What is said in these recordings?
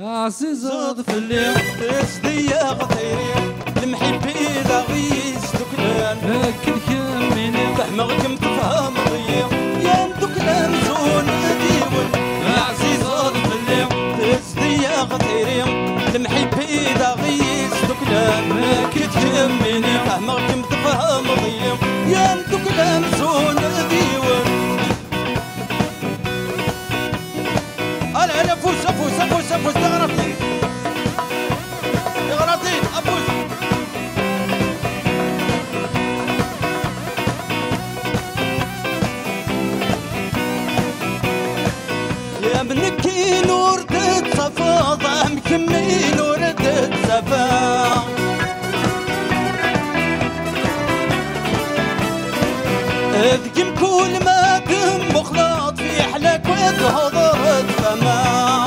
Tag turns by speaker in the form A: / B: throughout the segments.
A: عزيز ضفلي
B: تسدي غطيري المحبي ذا غيس دكلان
A: لكن كميني
B: فهمكم تفهم ضيق يا دكلان زون ديون
A: عزيز ضفلي
B: تسدي غطيري المحبي ذا غيس دكلان
A: لكن كميني
B: فهمكم تفهم ضيق يا دكلان زون ديون انا فوز افوز افوز افوز تغربتي تغربتي افوز يا منكي نور تتصفى ضام كمي نور تتصفى اذكم كل ما دم مخلط في حلك وتهضرت فما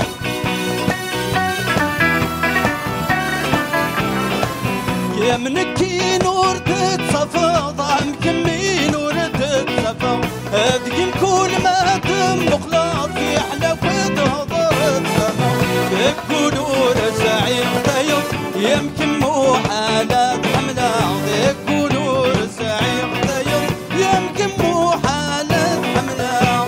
B: يا منكي نور تتصفى ضام كمي نور تتصفى اذكم كل ما دم مخلط في حلك وتهضرت فما يقولوا رزعيق دايق يمكن مو حالات حملة يقولوا رزعيق دايق يمكن مو حالات حملة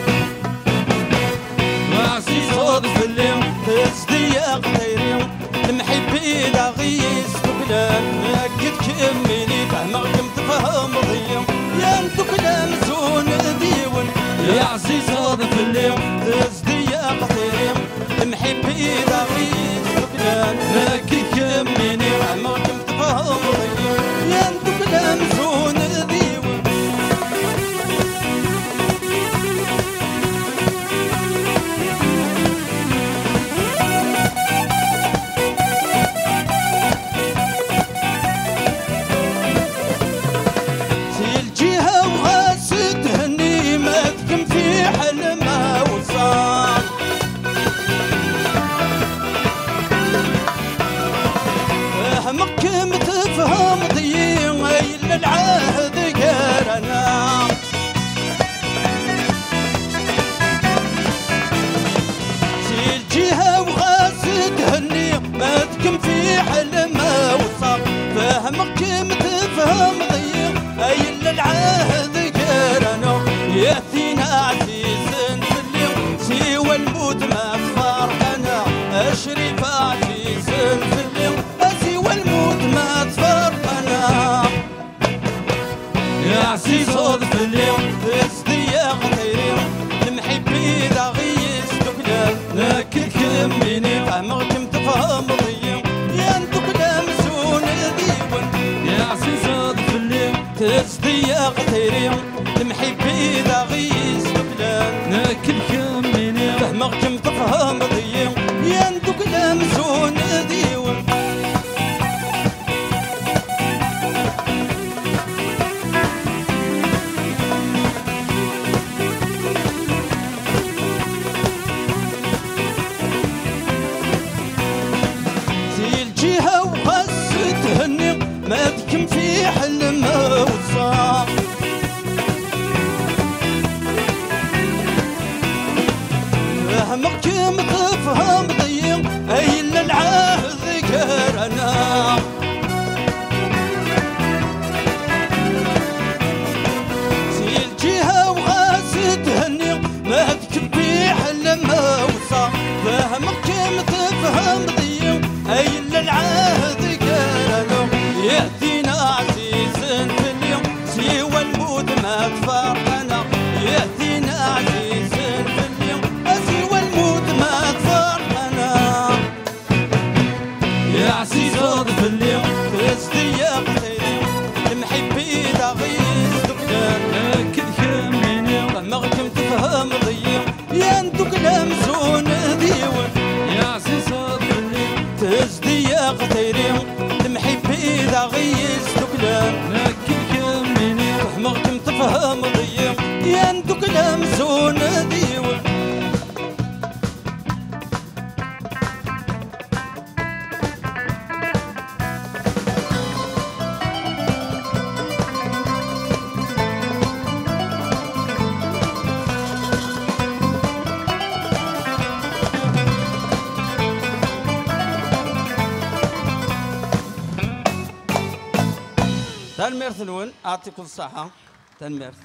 A: عزيز ضفلي
B: تسدي غطيري المحبي لا غيس دكلان اكد كملي فهمكم تفهم ضيق يا دكلان زون ديون
A: يا عزيز ضفلي
B: تسدي غطيري المحبي لا غيس دكلان
A: لكن كميني
B: فهمكم تفهم ضيق يا دكلان زون ديون الجهة وغاسد هني ما تكم في حلمها وصار فهمكم تفهم ضيق إلا العهد قرنا الجهة وغاسد هني ما تكم في حلمها وصار فهمكم تفهم ضيق إلا العهد قرنا يأتينا عزيز في اليوم سوى الموت ما تفارقنا أشرف عزيز في اليوم سوى الموت ما تفارقنا
A: يا عزيز ضفلي
B: تسدي غطيري المحبي ذا غيس دكلان
A: لكن كميني
B: فهمكم تفهم ضيق يا دكلان زون ديون
A: يا عزيز ضفلي
B: تسدي غطيري المحبي ذا غيس دكلان
A: لكن كميني
B: فهمكم تفهم ضيق يا دكلان زون ديون زي الجهة وغس تهني ما تكم في حلمها وصار فهمكم تفهم ضيق إلا العهد قرنا زي الجهة وغاس تهني ما تكبي حلمها وصار فهمكم تفهم ضيق إلا العهد قرنا يأتينا عزيز في اليوم سوى الموت ما تفارقنا يأتينا عزيز في اليوم سوى الموت ما تفارقنا
A: يا عزيز ضفلي
B: تسدي غطيري المحبي ذا غيس دكلان
A: لكن كميني
B: فهمكم تفهم ضيق يا دكلان زون ديون
A: يا عزيز ضفلي
B: تنميرت نون أعطيكم الصحة تنميرت